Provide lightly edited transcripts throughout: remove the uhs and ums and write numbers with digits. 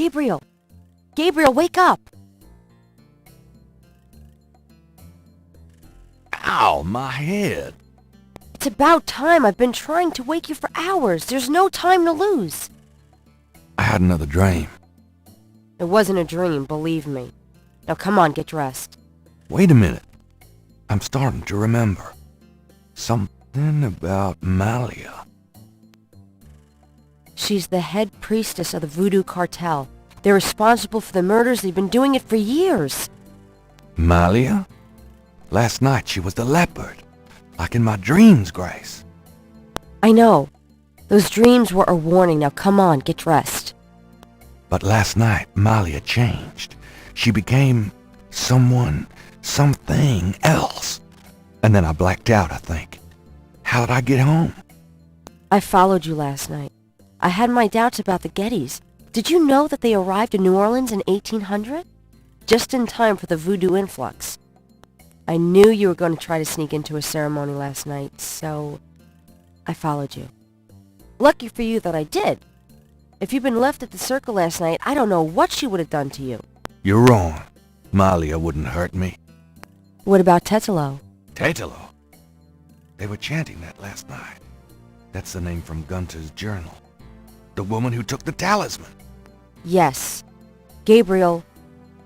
Gabriel! Gabriel, wake up! Ow, my head. It's about time. I've been trying to wake you for hours. There's no time to lose. I had another dream. It wasn't a dream, believe me. Now come on, get dressed. Wait a minute. I'm starting to remember. Something about Malia. She's the head priestess of the voodoo cartel. They're responsible for the murders. They've been doing it for years. Malia? Last night she was the leopard. Like in my dreams, Grace. I know. Those dreams were a warning. Now come on, get dressed. But last night, Malia changed. She became something else. And then I blacked out, I think. How did I get home? I followed you last night. I had my doubts about the Gettys. Did you know that they arrived in New Orleans in 1800? Just in time for the voodoo influx. I knew you were going to try to sneak into a ceremony last night, so I followed you. Lucky for you that I did. If you'd been left at the circle last night, I don't know what she would have done to you. You're wrong. Malia wouldn't hurt me. What about Tetelo? Tetelo? They were chanting that last night. That's the name from Gunter's journal. The woman who took the talisman. Yes. Gabriel,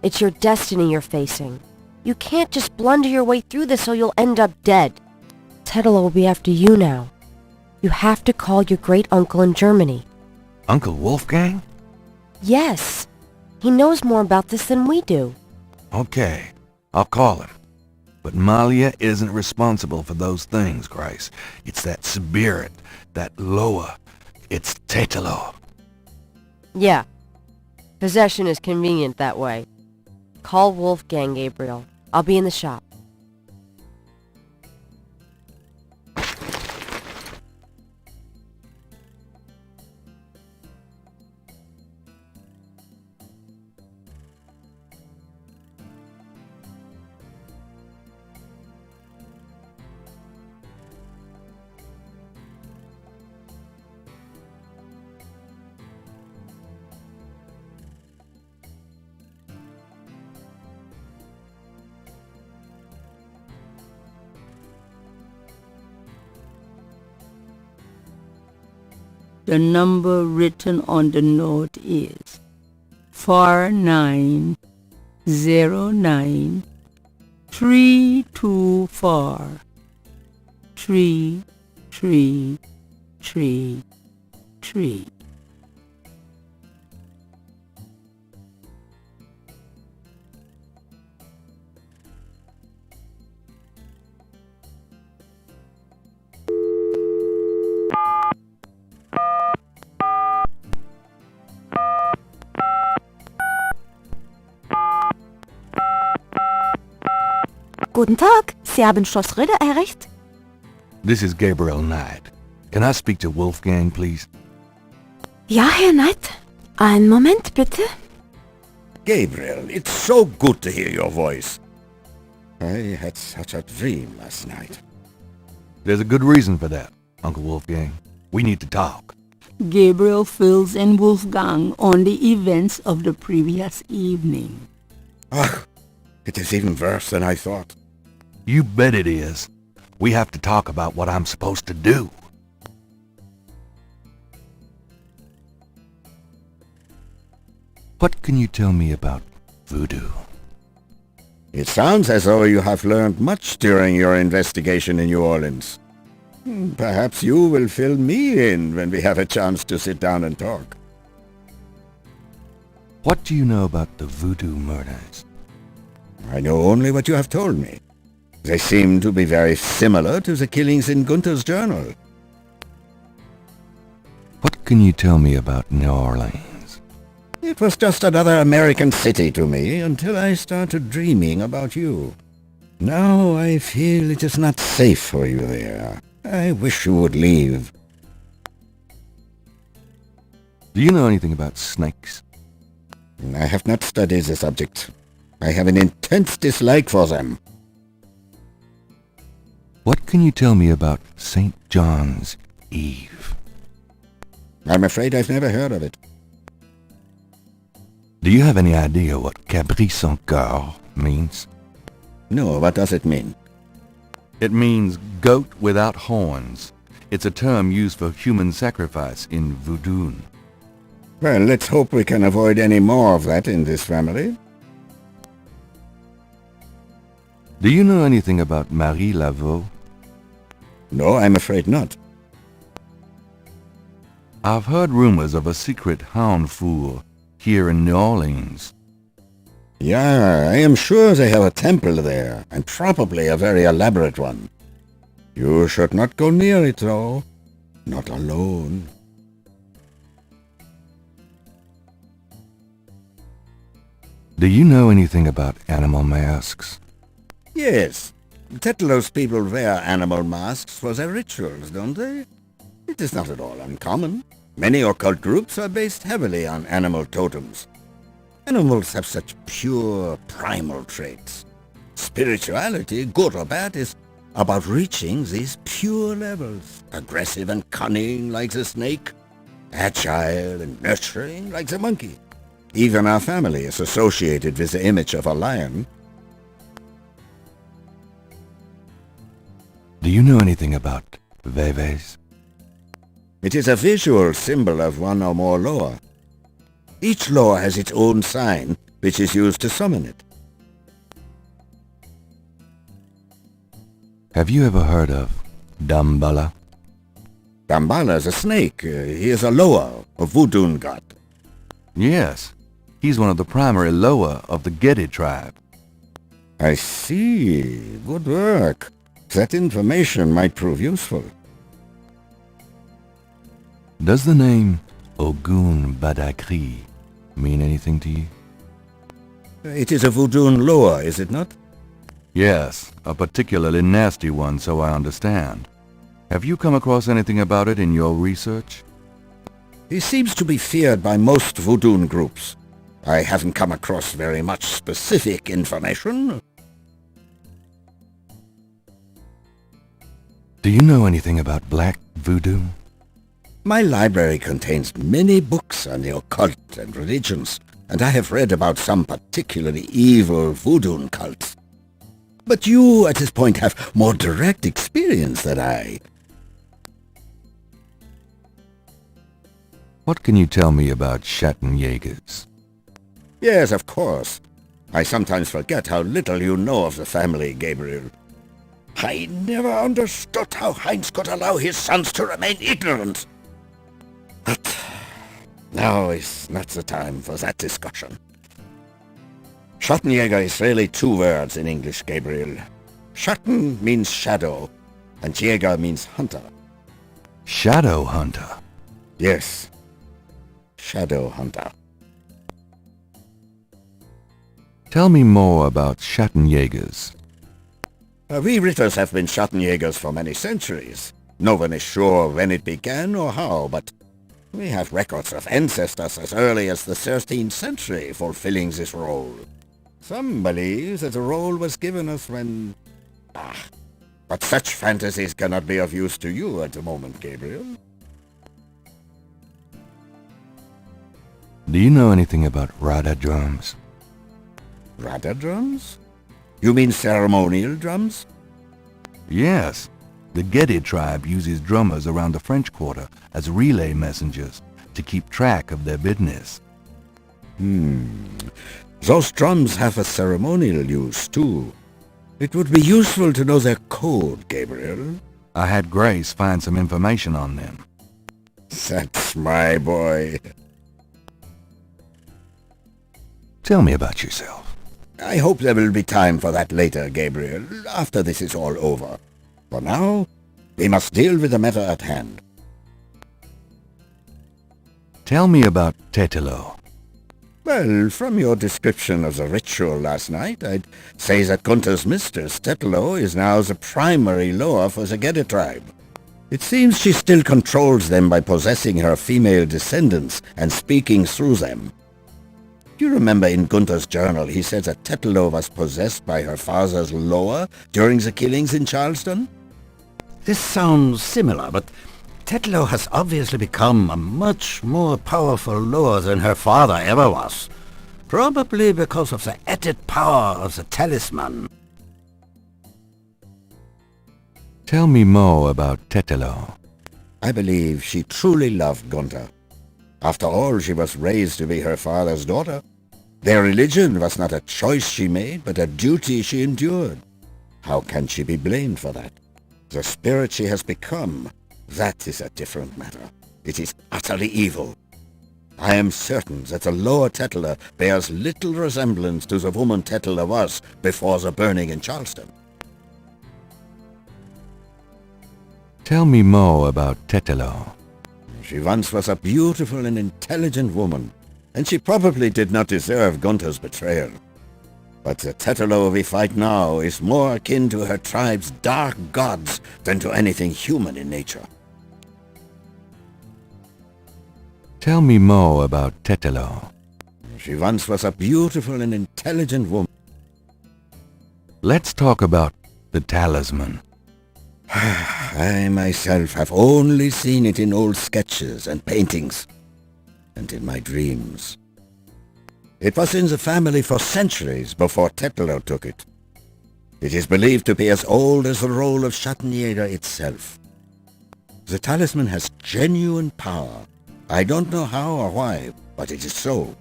it's your destiny you're facing. You can't just blunder your way through this or you'll end up dead. Tetelo will be after you now. You have to call your great-uncle in Germany. Uncle Wolfgang? Yes. He knows more about this than we do. Okay, I'll call him. But Malia isn't responsible for those things, Grace. It's that spirit, that Loa. It's Tetelo. Yeah. Possession is convenient that way. Call Wolfgang, Gabriel. I'll be in the shop. The number written on the note is 4909 324 3333. Guten Tag, Sie haben Schloss Ritter erreicht? This is Gabriel Knight. Can I speak to Wolfgang, please? Ja, Herr Knight. Einen Moment, bitte. Gabriel, it's so good to hear your voice. I had such a dream last night. There's a good reason for that, Uncle Wolfgang. We need to talk. Gabriel fills in Wolfgang on the events of the previous evening. Ach, it is even worse than I thought. You bet it is. We have to talk about what I'm supposed to do. What can you tell me about voodoo? It sounds as though you have learned much during your investigation in New Orleans. Perhaps you will fill me in when we have a chance to sit down and talk. What do you know about the voodoo murders? I know only what you have told me. They seem to be very similar to the killings in Gunter's journal. What can you tell me about New Orleans? It was just another American city to me until I started dreaming about you. Now I feel it is not safe for you there. I wish you would leave. Do you know anything about snakes? I have not studied the subject. I have an intense dislike for them. What can you tell me about St. John's Eve? I'm afraid I've never heard of it. Do you have any idea what Cabri sans cœur means? No, what does it mean? It means goat without horns. It's a term used for human sacrifice in voodoo. Well, let's hope we can avoid any more of that in this family. Do you know anything about Marie Laveau? No, I'm afraid not. I've heard rumors of a secret hound fool here in New Orleans. Yeah, I am sure they have a temple there, and probably a very elaborate one. You should not go near it, though. Not alone. Do you know anything about animal masks? Yes. Tetlo's people wear animal masks for their rituals, don't they? It is not at all uncommon. Many occult groups are based heavily on animal totems. Animals have such pure, primal traits. Spirituality, good or bad, is about reaching these pure levels. Aggressive and cunning like the snake. Agile and nurturing like the monkey. Even our family is associated with the image of a lion. Do you know anything about Veves? It is a visual symbol of one or more Loa. Each Loa has its own sign, which is used to summon it. Have you ever heard of Damballa? Damballa is a snake. He is a Loa, a voodoo god. Yes. He's one of the primary Loa of the Geddy tribe. I see. Good work. That information might prove useful. Does the name Ogun Badakri mean anything to you? It is a voodoo Loa, is it not? Yes, a particularly nasty one, so I understand. Have you come across anything about it in your research? He seems to be feared by most voodoo groups. I haven't come across very much specific information. Do you know anything about black voodoo? My library contains many books on the occult and religions, and I have read about some particularly evil voodoo cults. But you, at this point, have more direct experience than I. What can you tell me about Schattenjägers? Yes, of course. I sometimes forget how little you know of the family, Gabriel. I never understood how Heinz could allow his sons to remain ignorant. But now is not the time for that discussion. Schattenjäger is really two words in English, Gabriel. Schatten means shadow, and Jäger means hunter. Shadow Hunter? Yes, shadow hunter. Tell me more about Schattenjägers. We Ritters have been Schattenjägers for many centuries. No one is sure when it began or how, but we have records of ancestors as early as the 13th century fulfilling this role. Some believe that the role was given us when... but such fantasies cannot be of use to you at the moment, Gabriel. Do you know anything about Rada drums? Rada drums? You mean ceremonial drums? Yes. The Geddy tribe uses drummers around the French Quarter as relay messengers to keep track of their business. Those drums have a ceremonial use, too. It would be useful to know their code, Gabriel. I had Grace find some information on them. That's my boy. Tell me about yourself. I hope there will be time for that later, Gabriel, after this is all over. For now, we must deal with the matter at hand. Tell me about Tetelo. Well, from your description of the ritual last night, I'd say that Gunther's mistress, Tetelo, is now the primary Loa for the Geddy tribe. It seems she still controls them by possessing her female descendants and speaking through them. Do you remember in Gunther's journal he said that Tetelo was possessed by her father's Loa during the killings in Charleston? This sounds similar, but Tetelo has obviously become a much more powerful Loa than her father ever was. Probably because of the added power of the talisman. Tell me more about Tetelo. I believe she truly loved Gunther. After all, she was raised to be her father's daughter. Their religion was not a choice she made, but a duty she endured. How can she be blamed for that? The spirit she has become, that is a different matter. It is utterly evil. I am certain that the lower Tetela bears little resemblance to the woman Tetela was before the burning in Charleston. Tell me more about Tetelo. She once was a beautiful and intelligent woman, and she probably did not deserve Gunther's betrayal. But the Tetelo we fight now is more akin to her tribe's dark gods than to anything human in nature. Tell me more about Tetelo. She once was a beautiful and intelligent woman. Let's talk about the talisman. I myself have only seen it in old sketches and paintings, and in my dreams. It was in the family for centuries before Tetelo took it. It is believed to be as old as the role of Schattenjäger itself. The talisman has genuine power. I don't know how or why, but it is so.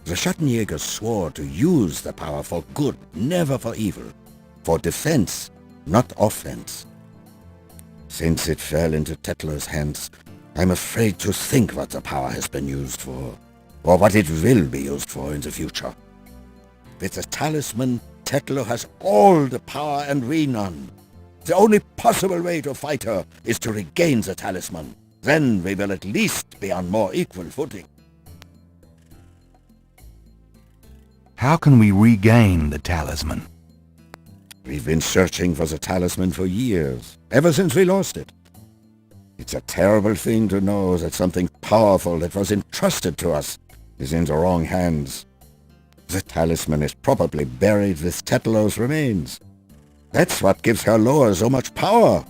The Schattenjägers swore to use the power for good, never for evil. For defense, not offense. Since it fell into Tetlo's hands, I'm afraid to think what the power has been used for, or what it will be used for in the future. With the talisman, Tetlo has all the power and we none. The only possible way to fight her is to regain the talisman. Then we will at least be on more equal footing. How can we regain the talisman? We've been searching for the talisman for years, ever since we lost it. It's a terrible thing to know that something powerful that was entrusted to us is in the wrong hands. The talisman is probably buried with Tetlo's remains. That's what gives her lore so much power.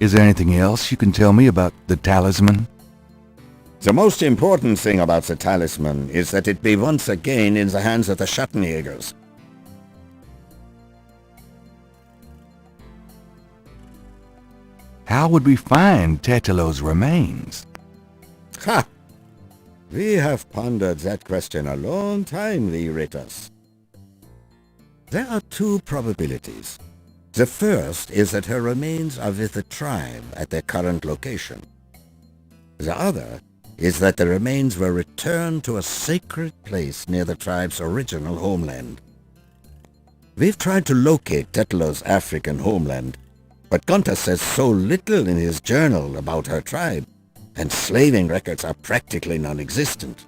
Is there anything else you can tell me about the talisman? The most important thing about the talisman is that it be once again in the hands of the Schattenjägers. How would we find Tetelo's remains? Ha! We have pondered that question a long time, thee Ritters. There are two probabilities. The first is that her remains are with the tribe at their current location. The other is that the remains were returned to a sacred place near the tribe's original homeland. We've tried to locate Tetlo's African homeland, but Gunther says so little in his journal about her tribe, and slaving records are practically non-existent.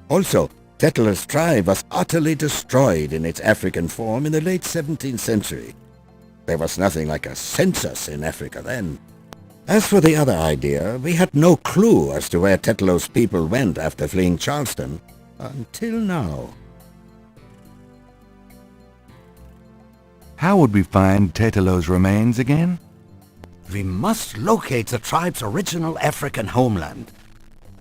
Also, Tetlo's tribe was utterly destroyed in its African form in the late 17th century. There was nothing like a census in Africa then. As for the other idea, we had no clue as to where Tetlo's people went after fleeing Charleston, until now. How would we find Tetelo's remains again? We must locate the tribe's original African homeland.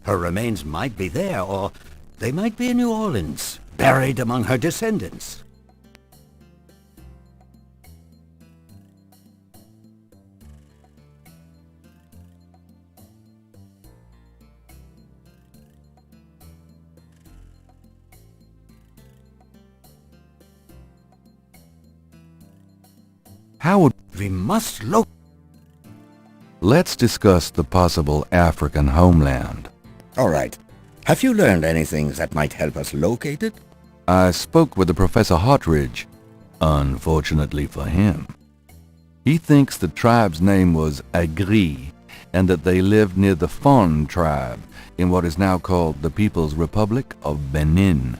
Her remains might be there, or they might be in New Orleans, buried among her descendants. How would... We must look... Let's discuss the possible African homeland. All right. Have you learned anything that might help us locate it? I spoke with the Professor Hartridge, unfortunately for him. He thinks the tribe's name was Agri, and that they lived near the Fon tribe in what is now called the People's Republic of Benin.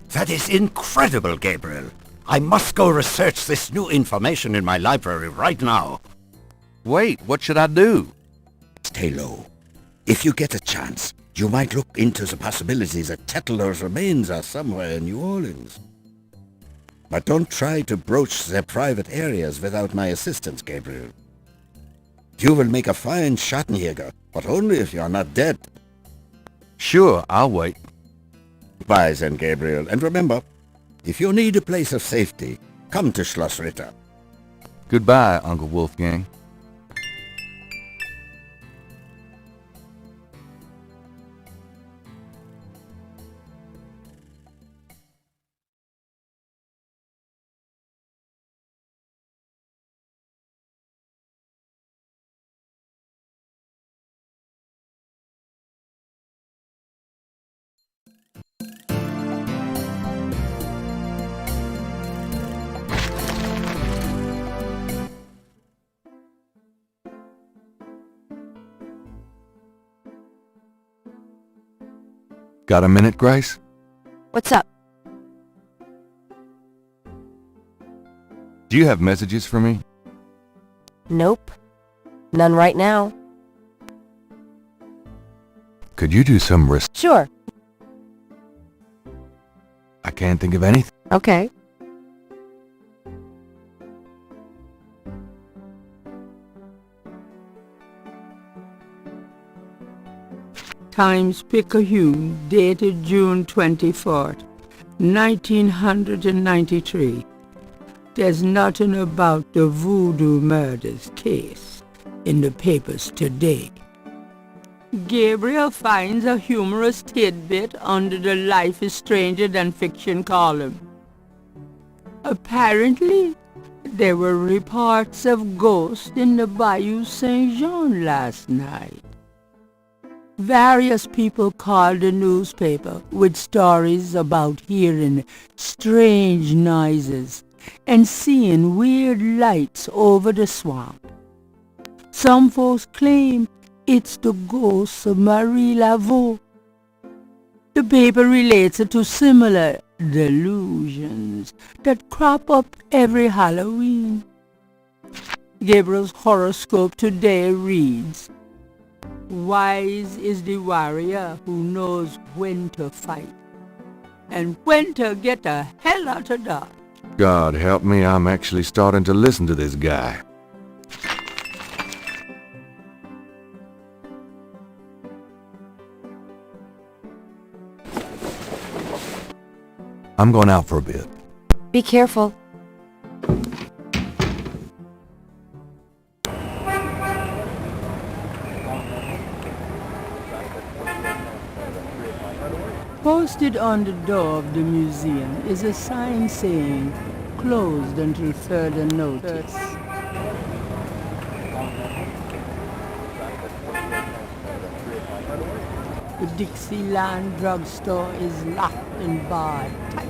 That is incredible, Gabriel. I must go research this new information in my library right now. Wait, what should I do? Stay low. If you get a chance, you might look into the possibility that Tetlo's remains are somewhere in New Orleans. But don't try to broach their private areas without my assistance, Gabriel. You will make a fine Schattenjäger, but only if you are not dead. Sure, I'll wait. Bye, St. Gabriel, and remember, if you need a place of safety, come to Schloss Ritter. Goodbye, Uncle Wolfgang. Got a minute, Grace? What's up? Do you have messages for me? Nope. None right now. Could you do some Sure. I can't think of anything. Okay. Times-Picayune, dated June 24th, 1993. There's nothing about the voodoo murders case in the papers today. Gabriel finds a humorous tidbit under the Life is Stranger Than Fiction column. Apparently, there were reports of ghosts in the Bayou Saint-Jean last night. Various people called the newspaper with stories about hearing strange noises and seeing weird lights over the swamp. Some folks claim it's the ghost of Marie Laveau. The paper relates it to similar delusions that crop up every Halloween. Gabriel's horoscope today reads, "Wise is the warrior who knows when to fight and when to get the hell out of Dodge." God help me, I'm actually starting to listen to this guy. I'm going out for a bit. Be careful. Posted on the door of the museum is a sign saying, "Closed until further notice." The Dixieland drugstore is locked and barred tight.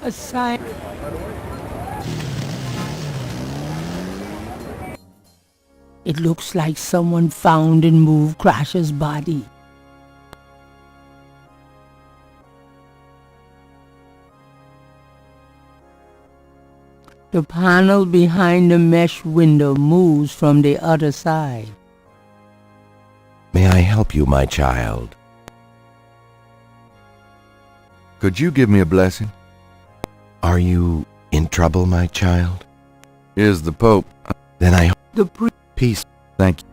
A sign. It looks like someone found and moved Crasher's body. The panel behind the mesh window moves from the other side. May I help you, my child? Could you give me a blessing? Are you in trouble, my child? Is the Pope? Then I hope The peace. Thank you.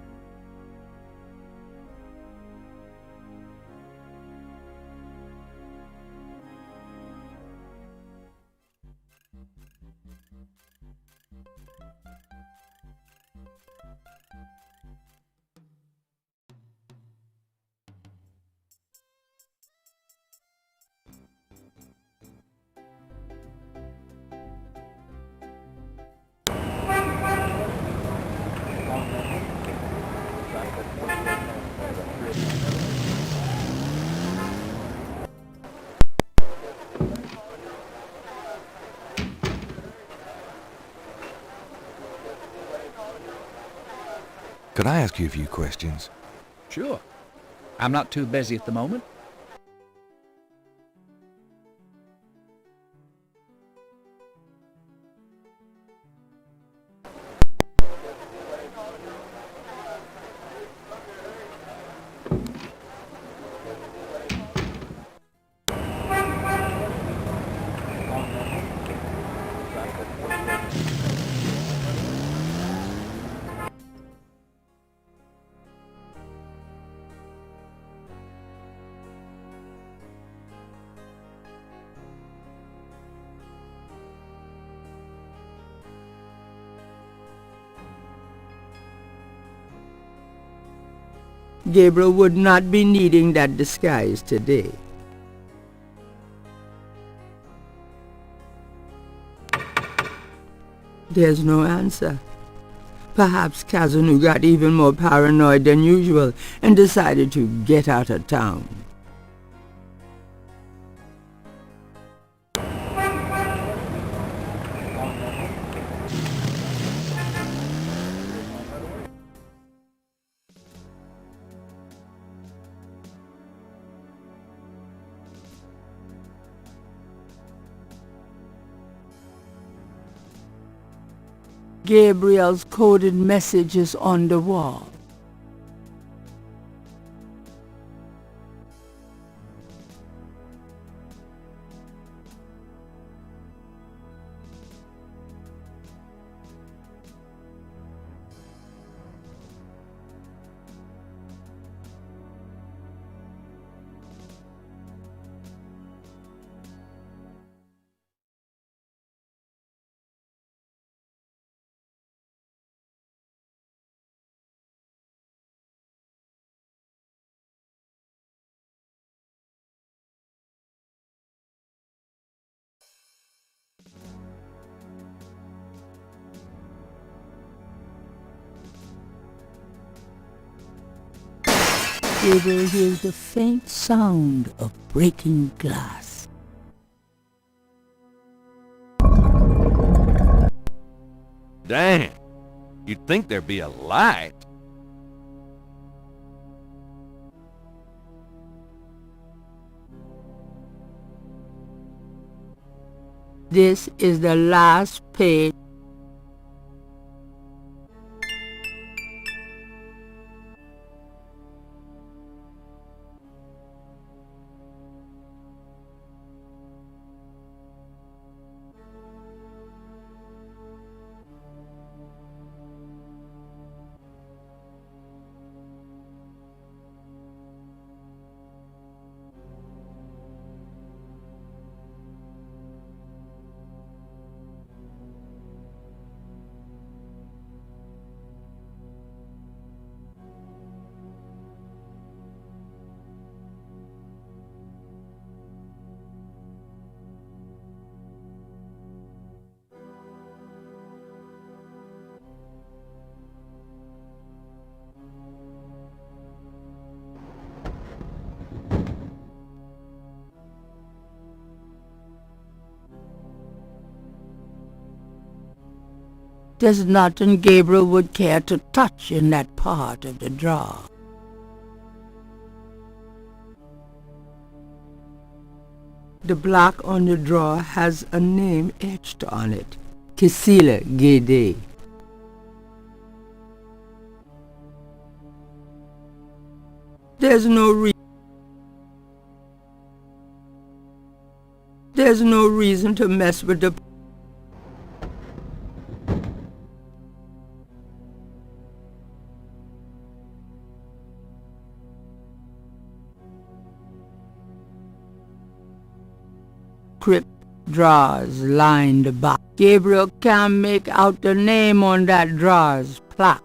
Could I ask you a few questions? Sure. I'm not too busy at the moment. Gabriel would not be needing that disguise today. There's no answer. Perhaps Kazanu got even more paranoid than usual and decided to get out of town. Gabriel's coded message is on the wall. Gabriel hears the faint sound of breaking glass. Dang, you'd think there'd be a light. This is the last page. There's nothing Gabriel would care to touch in that part of the drawer. The block on the drawer has a name etched on it. Kisila Gede. There's no reason to mess with the crypt drawers line the box. Gabriel can't make out the name on that drawer's plaque.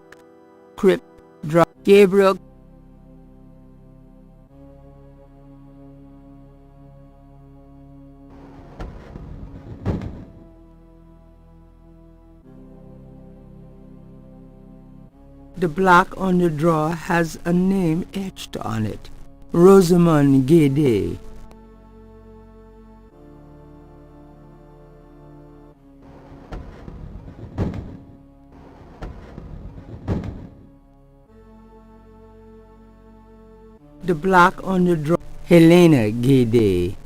Crypt drawer. Gabriel. The block on the drawer has a name etched on it. Rosamond Gede. The block on the drawer. Helena Gede.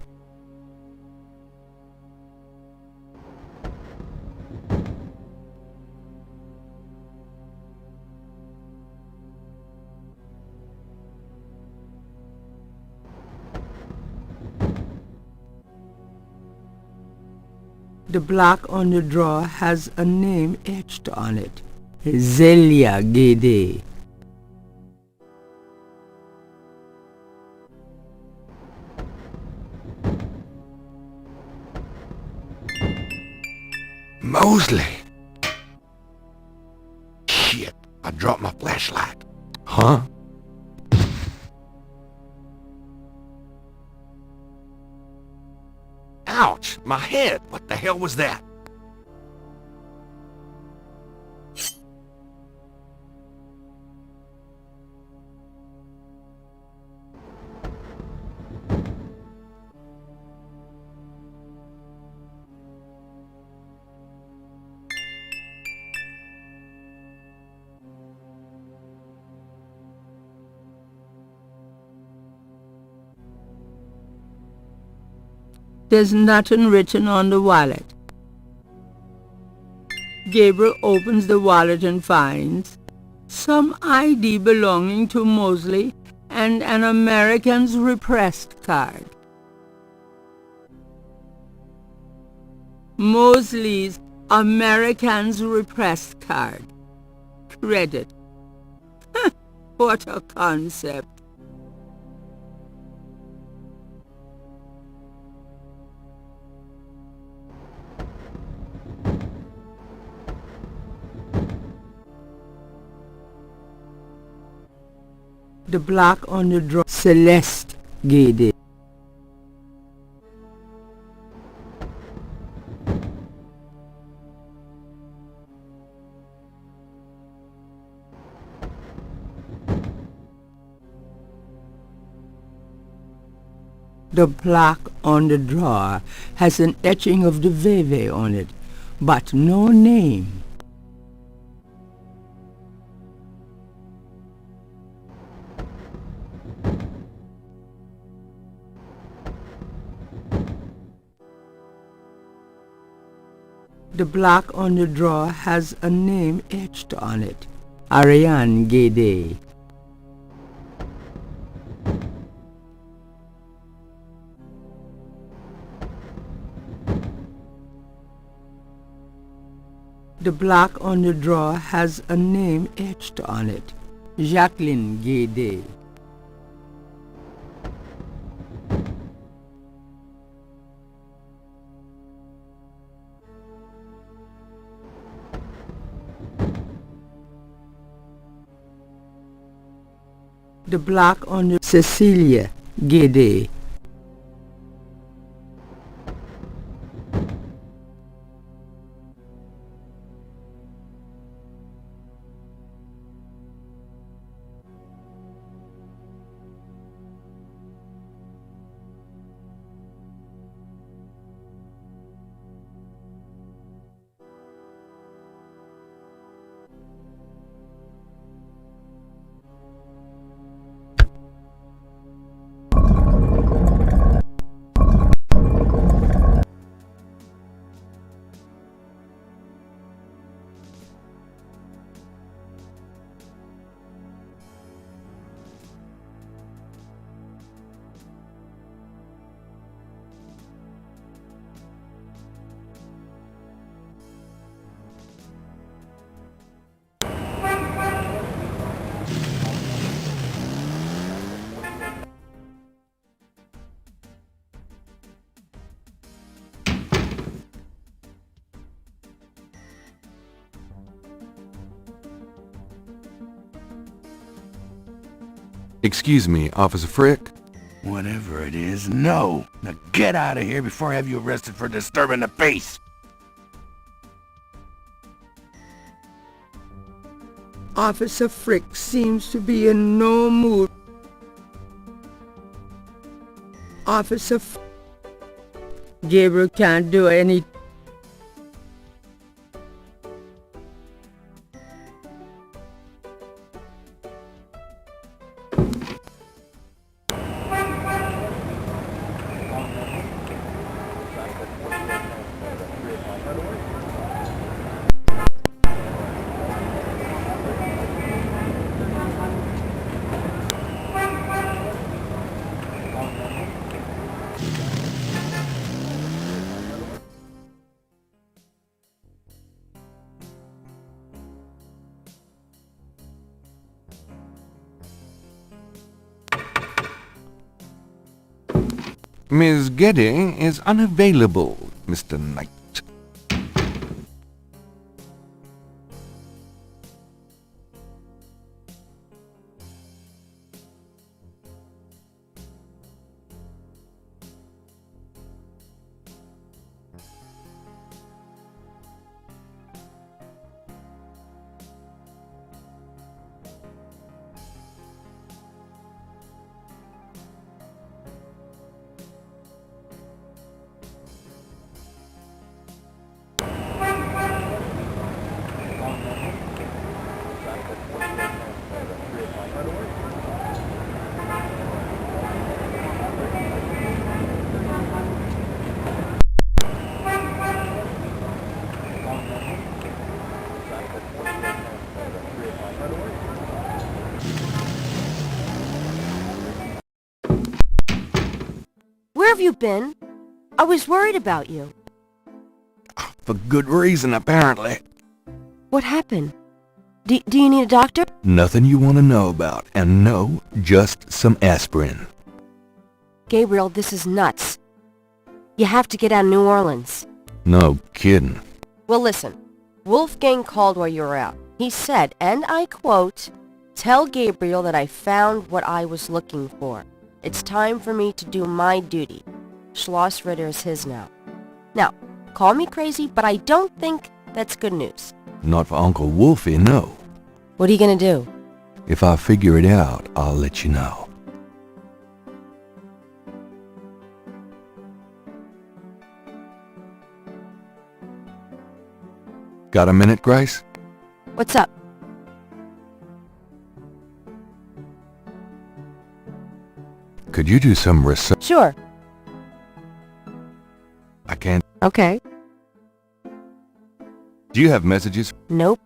The block on the drawer has a name etched on it. Zelia Gede. Mosley! Shit, I dropped my flashlight. Huh? Ouch! My head! What the hell was that? There's nothing written on the wallet. Gabriel opens the wallet and finds some ID belonging to Mosley and an American's repressed card. Mosley's American's repressed card. Credit. What a concept. The black on the drawer. Celeste Gade. The plaque on the drawer has an etching of the Veve on it, but no name. The plaque on the drawer has a name etched on it. Ariane Gade. The plaque on the drawer has a name etched on it. Jacqueline Gade. The plaque on the Cecilia Gade. Excuse me, Officer Frick? Whatever it is, no. Now get out of here before I have you arrested for disturbing the peace. Officer Frick seems to be in no mood. Officer Gabriel can't do any. Ms. Gedde is unavailable, Mr. Knight. you been? I was worried about you. For good reason, apparently. What happened? Do you need a doctor? Nothing you want to know about, and no, just some aspirin. Gabriel, this is nuts. You have to get out of New Orleans. No kidding. Well, listen. Wolfgang called while you were out. He said, and I quote, "Tell Gabriel that I found what I was looking for. It's time for me to do my duty. Schloss Ritter is his now." Now, call me crazy, but I don't think that's good news. Not for Uncle Wolfie, no. What are you gonna do? If I figure it out, I'll let you know. Got a minute, Grace? What's up? Could you do some research? Sure. I can't. Okay. Do you have messages? Nope.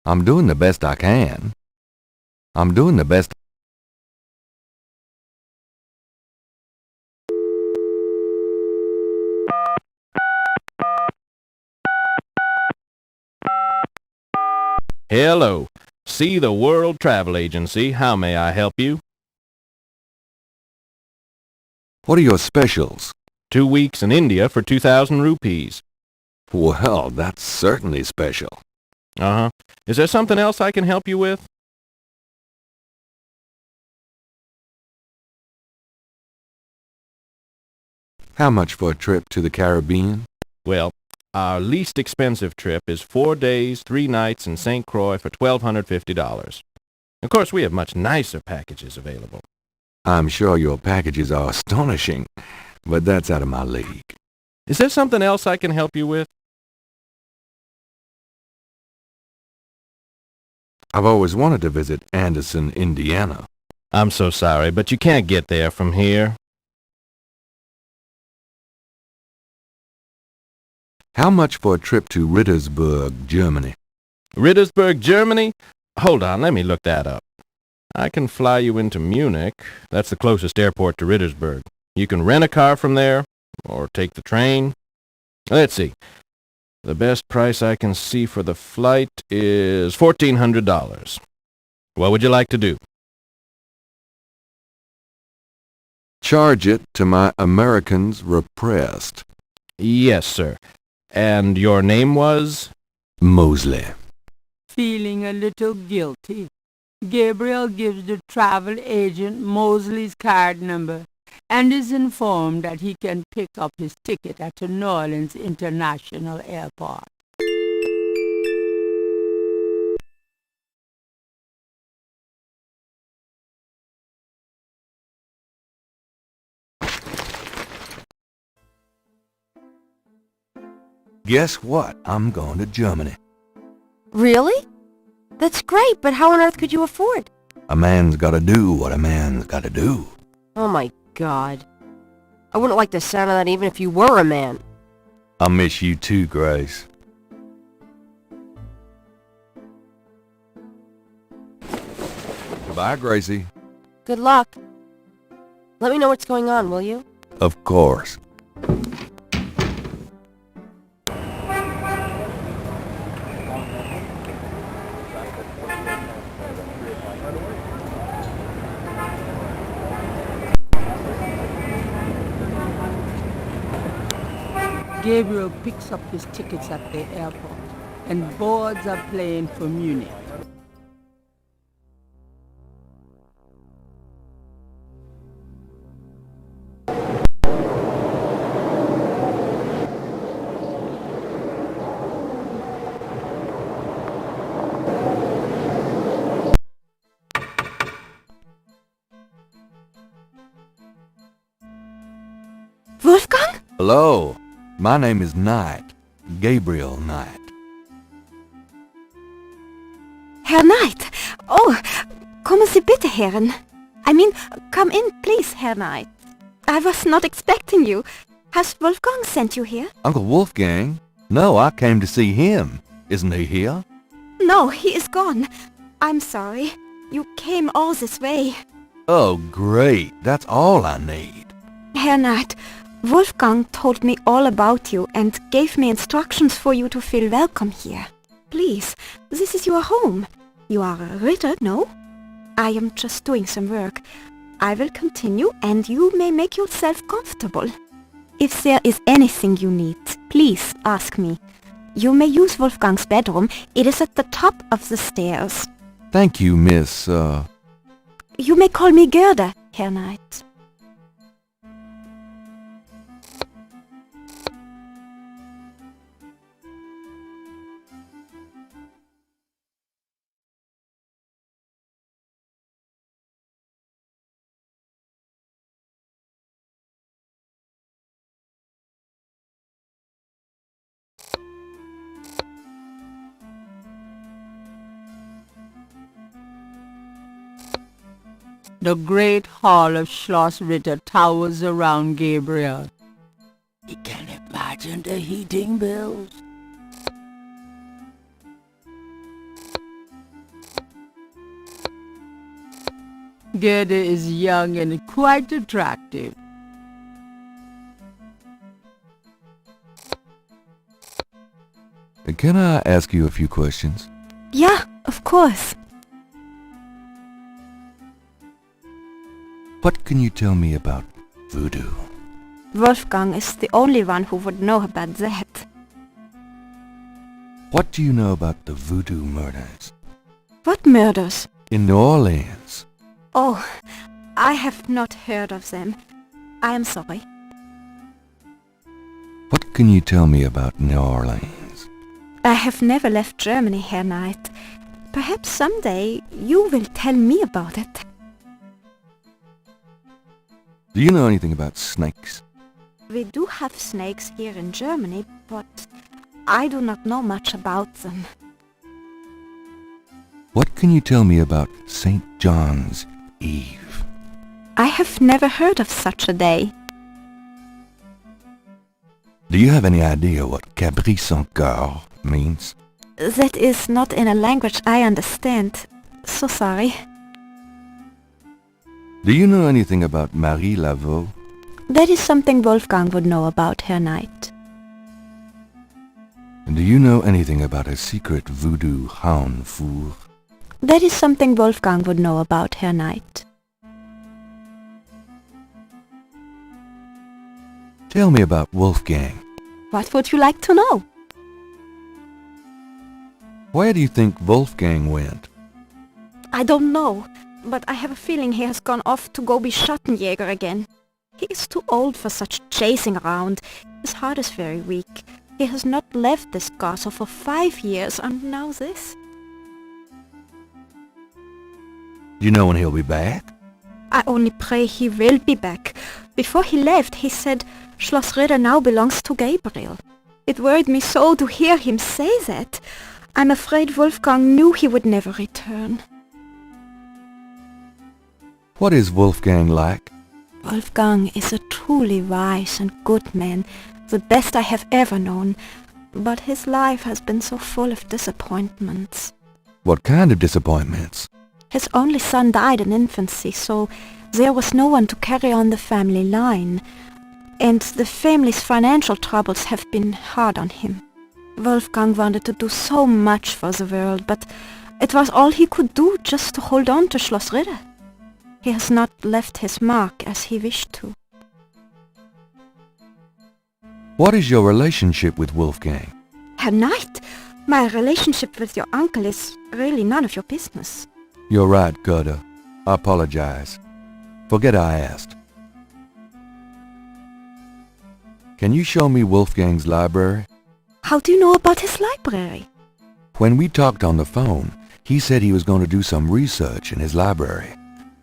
I'm doing the best I can. I'm doing the best. Hello. See the World Travel Agency. How may I help you? What are your specials? 2 weeks in India for 2,000 rupees. Well, that's certainly special. Uh-huh. Is there something else I can help you with? How much for a trip to the Caribbean? Well, our least expensive trip is 4 days, 3 nights in St. Croix for $1,250. Of course, we have much nicer packages available. I'm sure your packages are astonishing, but that's out of my league. Is there something else I can help you with? I've always wanted to visit Anderson, Indiana. I'm so sorry, but you can't get there from here. How much for a trip to Rittersburg, Germany? Rittersburg, Germany? Hold on, let me look that up. I can fly you into Munich. That's the closest airport to Rittersburg. You can rent a car from there, or take the train. Let's see. The best price I can see for the flight is $1,400. What would you like to do? Charge it to my Americans Repressed. Yes, sir. And your name was? Mosley. Feeling a little guilty, Gabriel gives the travel agent Mosley's card number and is informed that he can pick up his ticket at the New Orleans International Airport. Guess what? I'm going to Germany. Really? That's great, but how on earth could you afford? A man's got to do what a man's got to do. Oh my God. I wouldn't like the sound of that even if you were a man. I miss you too, Grace. Goodbye, Gracie. Good luck. Let me know what's going on, will you? Of course. Gabriel picks up his tickets at the airport and boards a plane for Munich. Wolfgang? Hello, my name is Knight, Gabriel Knight. Herr Knight. Oh, kommen Sie bitte herein. I mean, come in, please, Herr Knight. I was not expecting you. Has Wolfgang sent you here? Uncle Wolfgang? No, I came to see him. Isn't he here? No, he is gone. I'm sorry. You came all this way. Oh, great. That's all I need. Herr Knight, Wolfgang told me all about you and gave me instructions for you to feel welcome here. Please, this is your home. You are a Ritter, no? I am just doing some work. I will continue and you may make yourself comfortable. If there is anything you need, please ask me. You may use Wolfgang's bedroom. It is at the top of the stairs. Thank you, Miss, You may call me Gerda, Herr Knight. The great hall of Schloss Ritter towers around Gabriel. He can imagine the heating bills. Gerda is young and quite attractive. Can I ask you a few questions? Yeah, of course. What can you tell me about voodoo? Wolfgang is the only one who would know about that. What do you know about the voodoo murders? What murders? In New Orleans. Oh, I have not heard of them. I am sorry. What can you tell me about New Orleans? I have never left Germany, Herr Knight. Perhaps someday you will tell me about it. Do you know anything about snakes? We do have snakes here in Germany, but I do not know much about them. What can you tell me about St. John's Eve? I have never heard of such a day. Do you have any idea what Cabri sans Coeur means? That is not in a language I understand. So sorry. Do you know anything about Marie Laveau? That is something Wolfgang would know about, Herr Knight. And do you know anything about a secret voodoo hound four? That is something Wolfgang would know about, Herr Knight. Tell me about Wolfgang. What would you like to know? Where do you think Wolfgang went? I don't know, but I have a feeling he has gone off to go be Schattenjäger again. He is too old for such chasing around. His heart is very weak. He has not left this castle for 5 years, and now this. Do you know when he'll be back? I only pray he will be back. Before he left, he said Schloss Ritter now belongs to Gabriel. It worried me so to hear him say that. I'm afraid Wolfgang knew he would never return. What is Wolfgang like? Wolfgang is a truly wise and good man, the best I have ever known, but his life has been so full of disappointments. What kind of disappointments? His only son died in infancy, so there was no one to carry on the family line, and the family's financial troubles have been hard on him. Wolfgang wanted to do so much for the world, but it was all he could do just to hold on to Schloss Ritter. He has not left his mark as he wished to. What is your relationship with Wolfgang? Herr Knight, my relationship with your uncle is really none of your business. You're right, Gerda. I apologize. Forget I asked. Can you show me Wolfgang's library? How do you know about his library? When we talked on the phone, he said he was going to do some research in his library.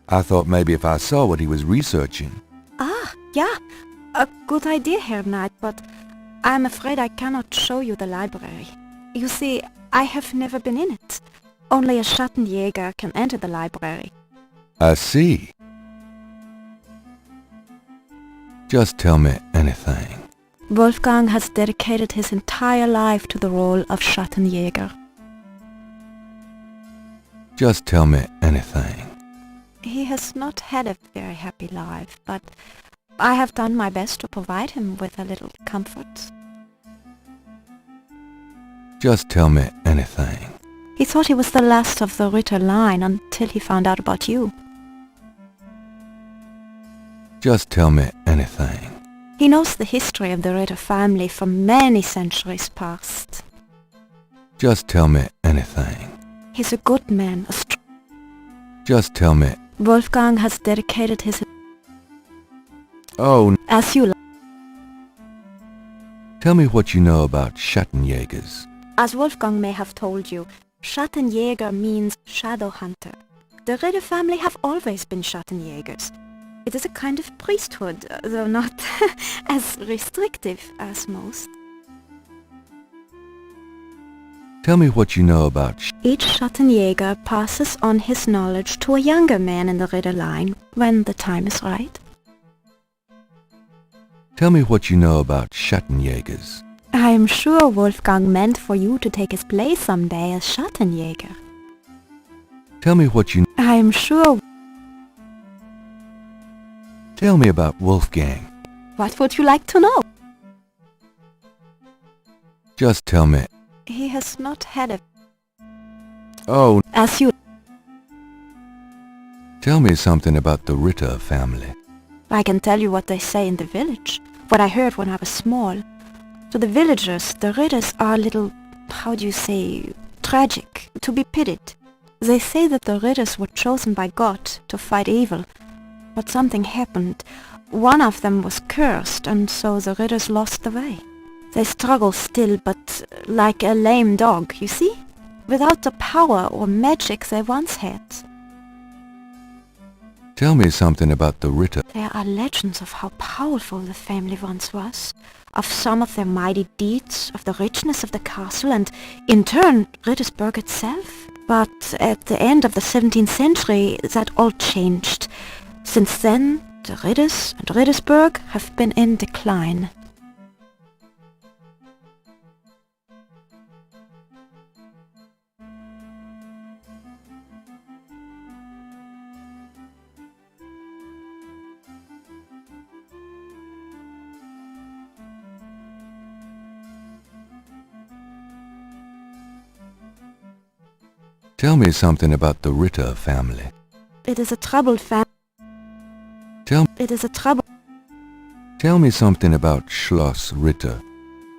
I thought maybe if I saw what he was researching. Ah, yeah. A good idea, Herr Knight, but I'm afraid I cannot show you the library. You see, I have never been in it. Only a Schattenjäger can enter the library. I see. Just tell me anything. Wolfgang has dedicated his entire life to the role of Schattenjäger. Just tell me anything. He has not had a very happy life, but I have done my best to provide him with a little comfort. Just tell me anything. He thought he was the last of the Ritter line until he found out about you. Just tell me anything. He knows the history of the Ritter family from many centuries past. Just tell me anything. He's a good man, Just tell me. Wolfgang has dedicated his... Oh, As you like. tell me what you know about Schattenjägers. As Wolfgang may have told you, Schattenjäger means shadow hunter. The Ritter family have always been Schattenjägers. It is a kind of priesthood, though not as restrictive as most. Tell me what you know about Each Schattenjäger passes on his knowledge to a younger man in the Ritter line when the time is right. Tell me what you know about Schattenjägers. I am sure Wolfgang meant for you to take his place someday as Schattenjäger. Tell me what you... I am sure... Tell me about Wolfgang. What would you like to know? Just tell me. He has not had a... Oh, As you... tell me something about the Ritter family. I can tell you what they say in the village, what I heard when I was small. To the villagers, the Ritters are a little, how do you say, tragic, to be pitied. They say that the Ritters were chosen by God to fight evil, but something happened. One of them was cursed, and so the Ritters lost the way. They struggle still, but like a lame dog, you see? Without the power or magic they once had. Tell me something about the Ritter. There are legends of how powerful the family once was, of some of their mighty deeds, of the richness of the castle, and in turn Rittersburg itself. But at the end of the 17th century that all changed. Since then, the Ritters and Rittersburg have been in decline. Tell me something about the Ritter family. It is a troubled family. Tell me something about Schloss Ritter.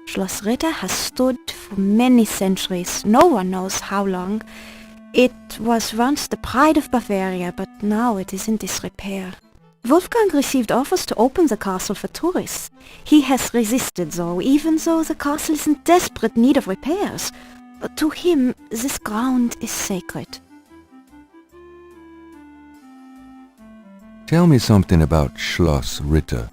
Schloss Ritter has stood for many centuries, no one knows how long. It was once the pride of Bavaria, but now it is in disrepair. Wolfgang received offers to open the castle for tourists. He has resisted though, even though the castle is in desperate need of repairs. To him, this ground is sacred. Tell me something about Schloss Ritter.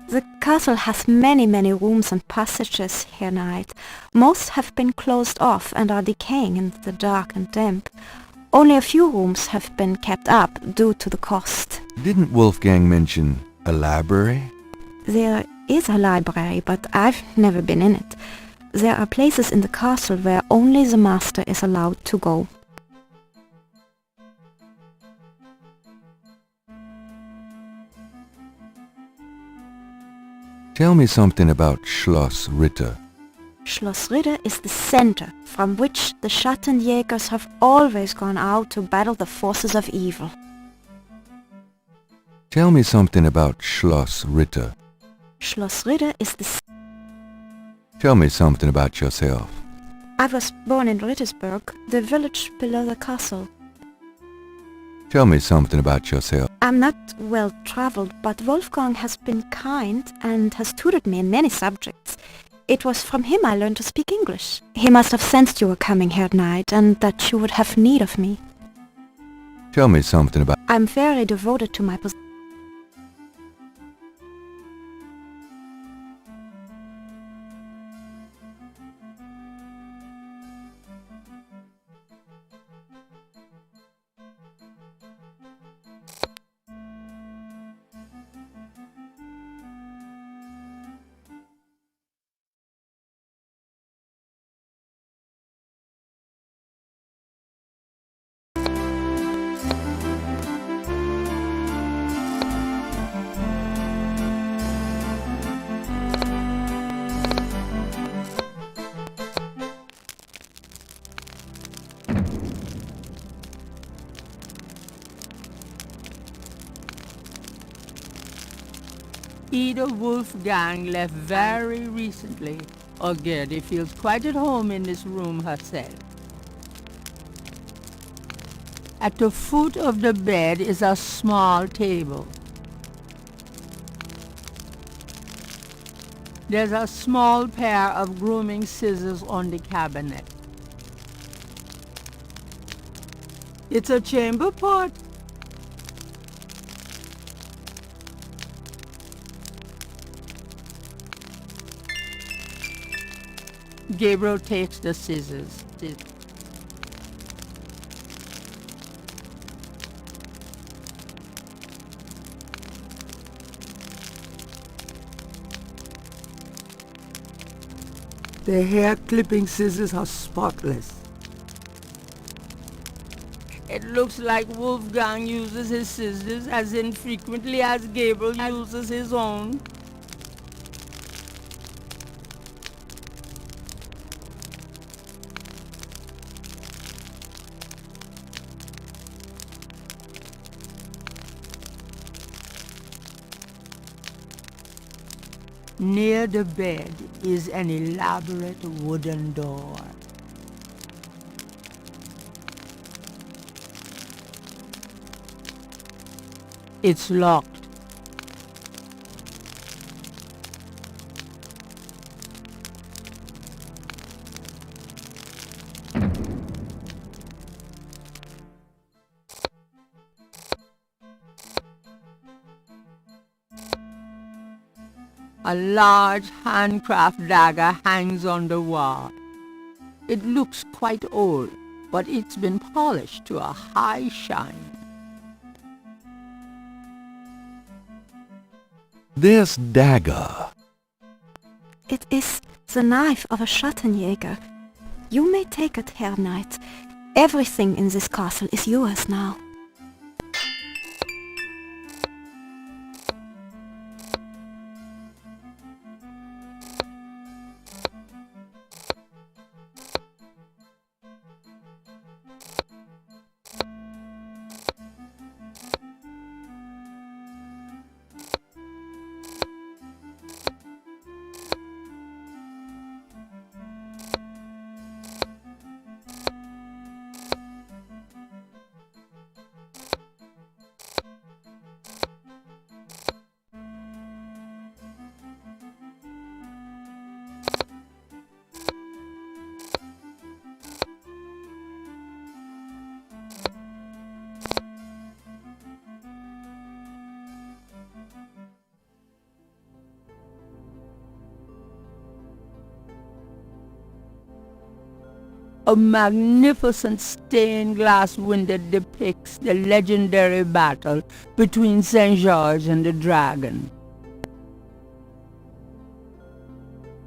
The castle has many rooms and passages, Herr Knight. Most have been closed off and are decaying in the dark and damp. Only a few rooms have been kept up due to the cost. Didn't Wolfgang mention a library? There is a library, but I've never been in it. There are places in the castle where only the master is allowed to go. Tell me something about Schloss Ritter. Schloss Ritter is the center from which the Schattenjägers have always gone out to battle the forces of evil. Tell me something about Schloss Ritter. Schloss Ritter is the... Tell me something about yourself. I was born in Rittersberg, the village below the castle. Tell me something about yourself. I'm not well-traveled, but Wolfgang has been kind and has tutored me in many subjects. It was from him I learned to speak English. He must have sensed you were coming here at night and that you would have need of me. Tell me something about... I'm very devoted to my position. Either Wolfgang left very recently, or Gertie feels quite at home in this room herself. At the foot of the bed is a small table. There's a small pair of grooming scissors on the cabinet. It's a chamber pot. Gabriel takes the scissors. The hair clipping scissors are spotless. It looks like Wolfgang uses his scissors as infrequently as Gabriel uses his own. Near the bed is an elaborate wooden door. It's locked. A large handcraft dagger hangs on the wall. It looks quite old, but it's been polished to a high shine. This dagger. It is the knife of a Schattenjäger. You may take it, Herr Knight. Everything in this castle is yours now. A magnificent stained glass window depicts the legendary battle between St. George and the dragon.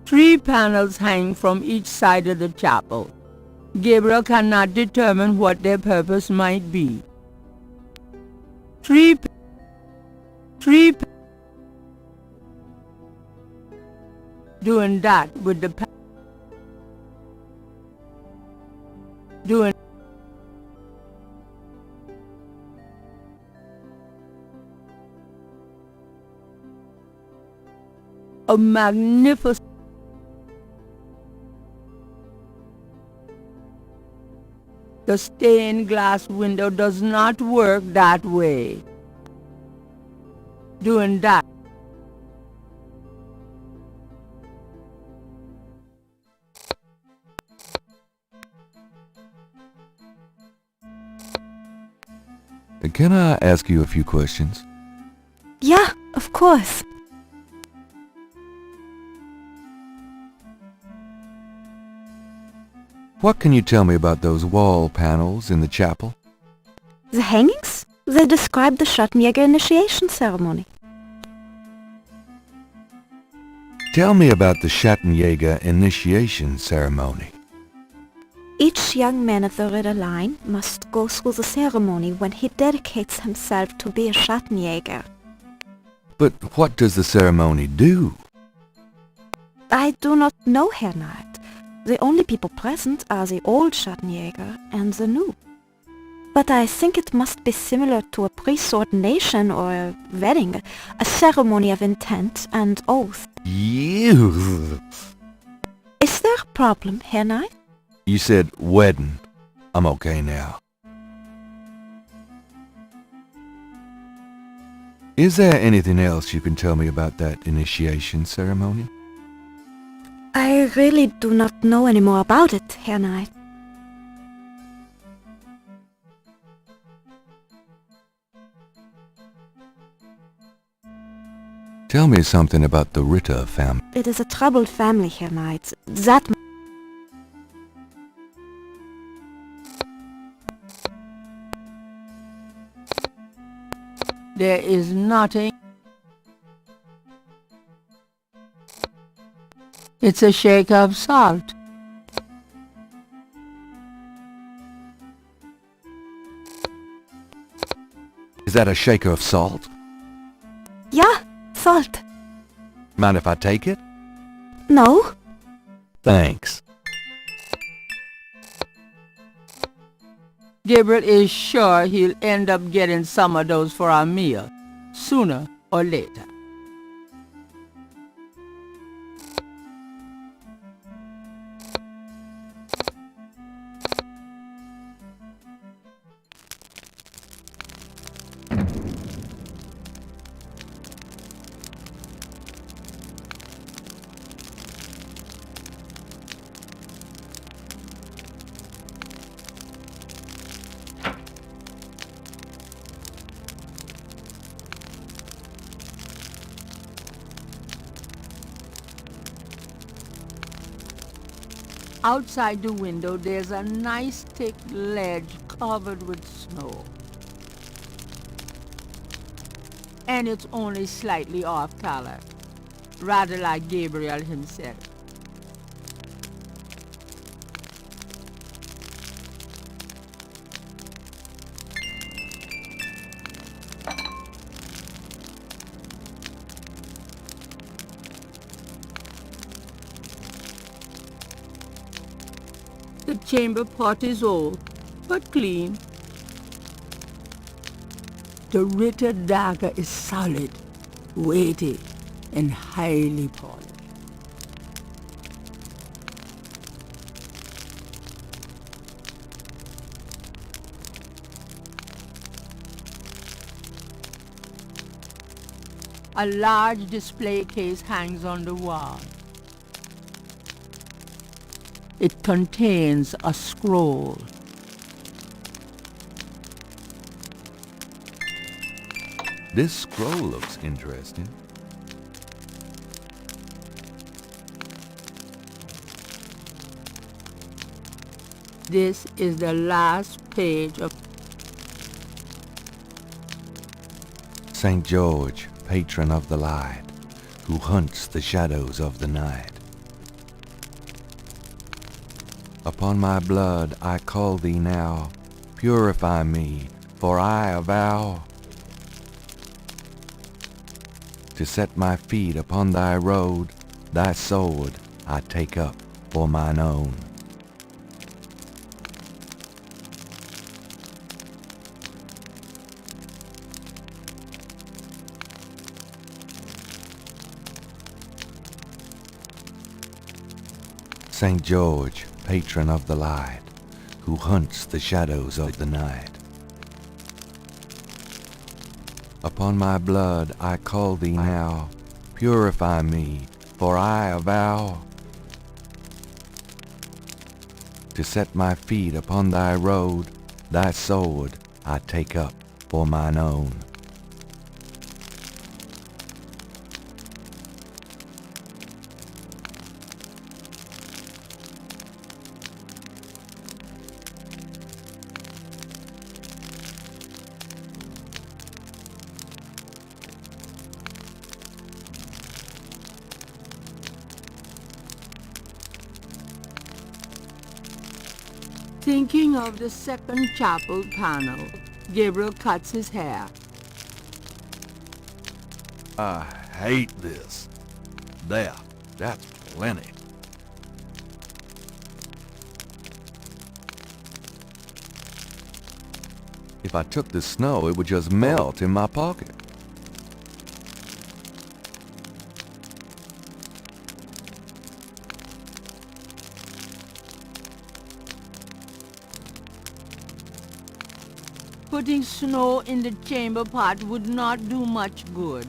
3 panels hang from each side of the chapel. Gabriel cannot determine what their purpose might be. Doing that with the doing a magnificent The stained glass window does not work that way. Doing that. Can I ask you a few questions? Yeah, of course. What can you tell me about those wall panels in the chapel? The hangings? They describe the Schattenjäger initiation ceremony. Tell me about the Schattenjäger initiation ceremony. Each young man of the Ritter line must go through the ceremony when he dedicates himself to be a Schattenjäger. But what does the ceremony do? I do not know, Herr Knight. The only people present are the old Schattenjäger and the new. But I think it must be similar to a priest's ordination or a wedding, a ceremony of intent and oath. You. Is there a problem, Herr Knight? You said wedding. I'm okay now. Is there anything else you can tell me about that initiation ceremony? I really do not know any more about it, Herr Knight. Tell me something about the Ritter family. It is a troubled family, Herr Knight. That... There is nothing. It's a shaker of salt. Is that a shaker of salt? Yeah, salt. Mind if I take it? No? Thanks. Gabriel is sure he'll end up getting some of those for our meal, sooner or later. Outside the window, there's a nice thick ledge covered with snow. And it's only slightly off color, rather like Gabriel himself. The chamber pot is old, but clean. The Ritter dagger is solid, weighty, and highly polished. A large display case hangs on the wall. It contains a scroll. This scroll looks interesting. This is the last page of St. George, patron of the light, who hunts the shadows of the night. Upon my blood I call thee now, purify me, for I avow to set my feet upon thy road, thy sword I take up for mine own. St. George, patron of the light, who hunts the shadows of the night. Upon my blood I call thee now, purify me, for I avow to set my feet upon thy road, thy sword I take up for mine own. Thinking of the second chapel panel, Gabriel cuts his hair. I hate this. There, that's plenty. If I took the snow, it would just melt in my pocket. Putting snow in the chamber pot would not do much good.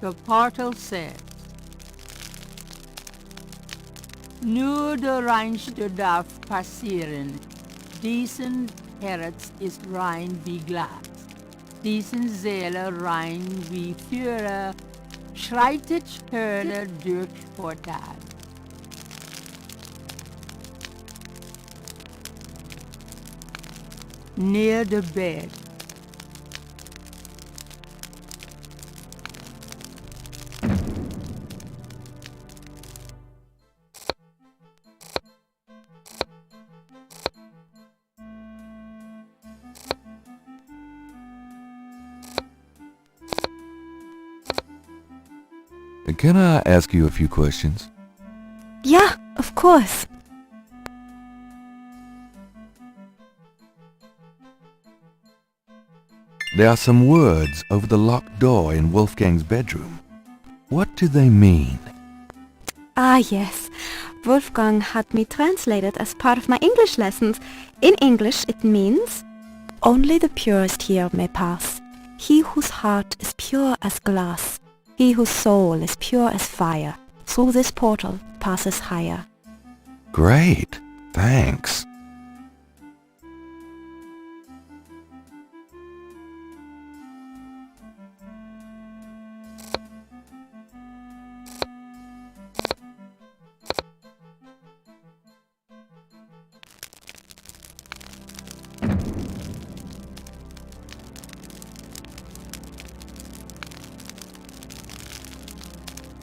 The portal says, Nur der Reinste darf passieren. Diesen Herz ist rein wie Glas. Diesen Seele rein wie Führer. Schreitet Hörner durch Portal. Near the bed. Can I ask you a few questions? Yeah, of course. There are some words over the locked door in Wolfgang's bedroom. What do they mean? Ah, yes. Wolfgang had me translated as part of my English lessons. In English it means, only the purest here may pass. He whose heart is pure as glass. He whose soul is pure as fire, through this portal passes higher. Great, thanks.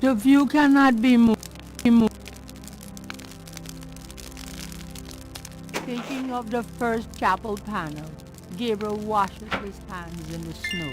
The view cannot be moved. Thinking of the first chapel panel, Gabriel washes his hands in the snow.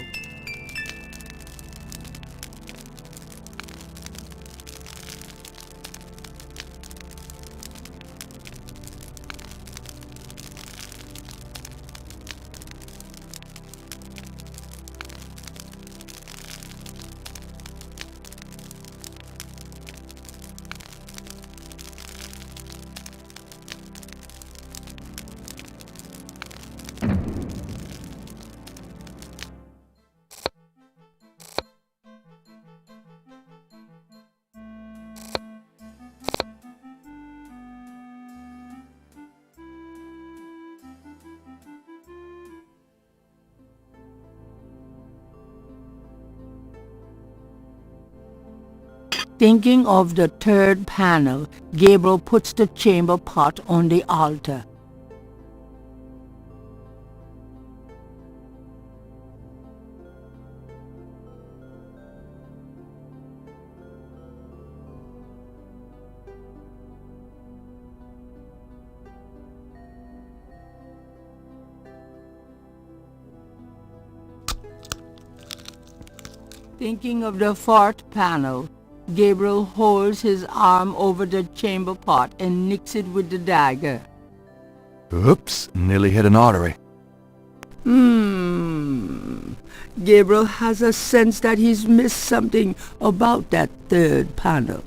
Thinking of the third panel, Gabriel puts the chamber pot on the altar. Thinking of the fourth panel, Gabriel holds his arm over the chamber pot and nix it with the dagger. Oops, nearly hit an artery. Gabriel has a sense that he's missed something about that third panel.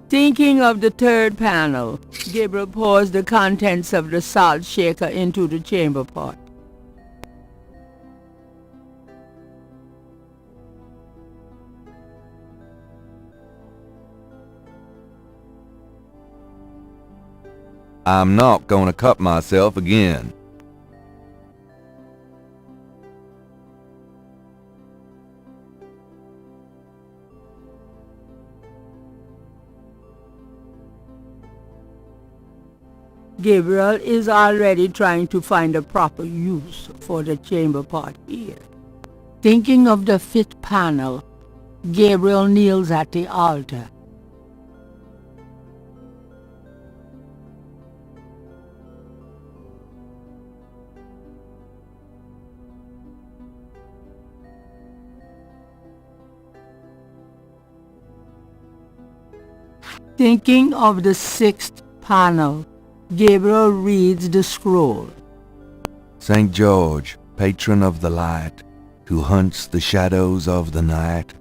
Thinking of the third panel, Gabriel pours the contents of the salt shaker into the chamber pot. I'm not gonna cut myself again. Gabriel is already trying to find a proper use for the chamber pot here. Thinking of the fifth panel, Gabriel kneels at the altar. Thinking of the sixth panel, Gabriel reads the scroll. St. George, patron of the light, who hunts the shadows of the night,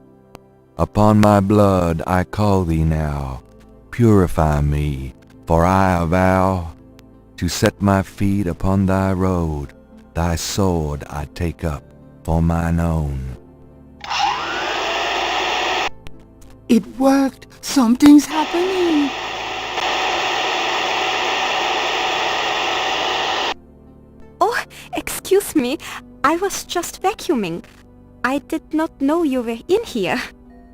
upon my blood I call thee now, purify me, for I avow to set my feet upon thy road, thy sword I take up for mine own. It worked! Something's happening! Oh, excuse me. I was just vacuuming. I did not know you were in here.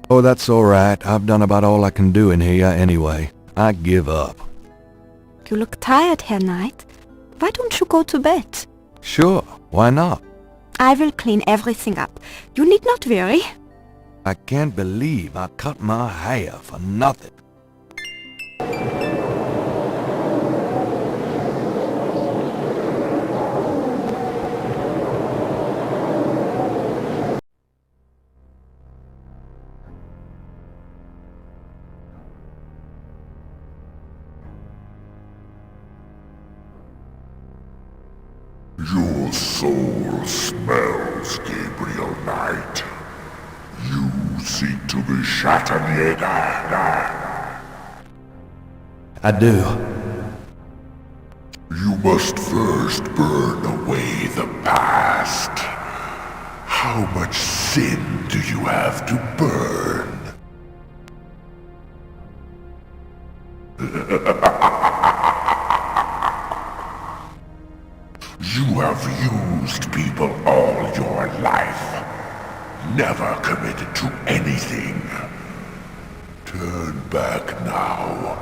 Oh, that's all right. I've done about all I can do in here anyway. I give up. You look tired, Herr Knight. Why don't you go to bed? Sure, why not? I will clean everything up. You need not worry. I can't believe I cut my hair for nothing. Your soul smells, Gabriel Knight. You seek to be Schattenjäger. I do. You must first burn away the past. How much sin do you have to burn? You have used people all your life. Never committed to anything. Turn back now,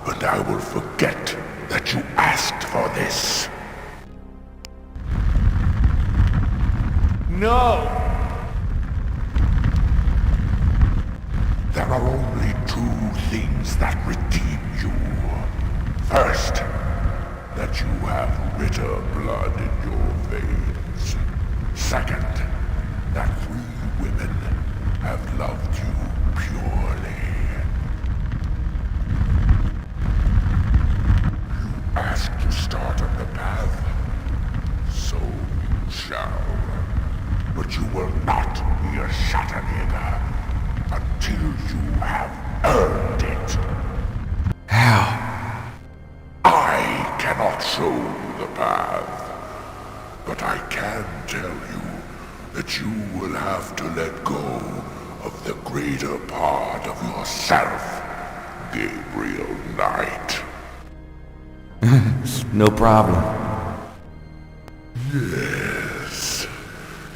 and I will forget that you asked for this. No! There are only two things that redeem you. First, that you have Ritter blood in your veins. Second, that 3 women have loved you purely. You asked to start on the path, so you shall. But you will not be a Schattenjäger until you have earned it. How? I cannot show you the path, but I can tell you that you will have to let go of the greater part of yourself, Gabriel Knight. No problem. Yes.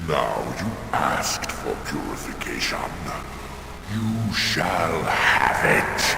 Now you asked for purification. You shall have it.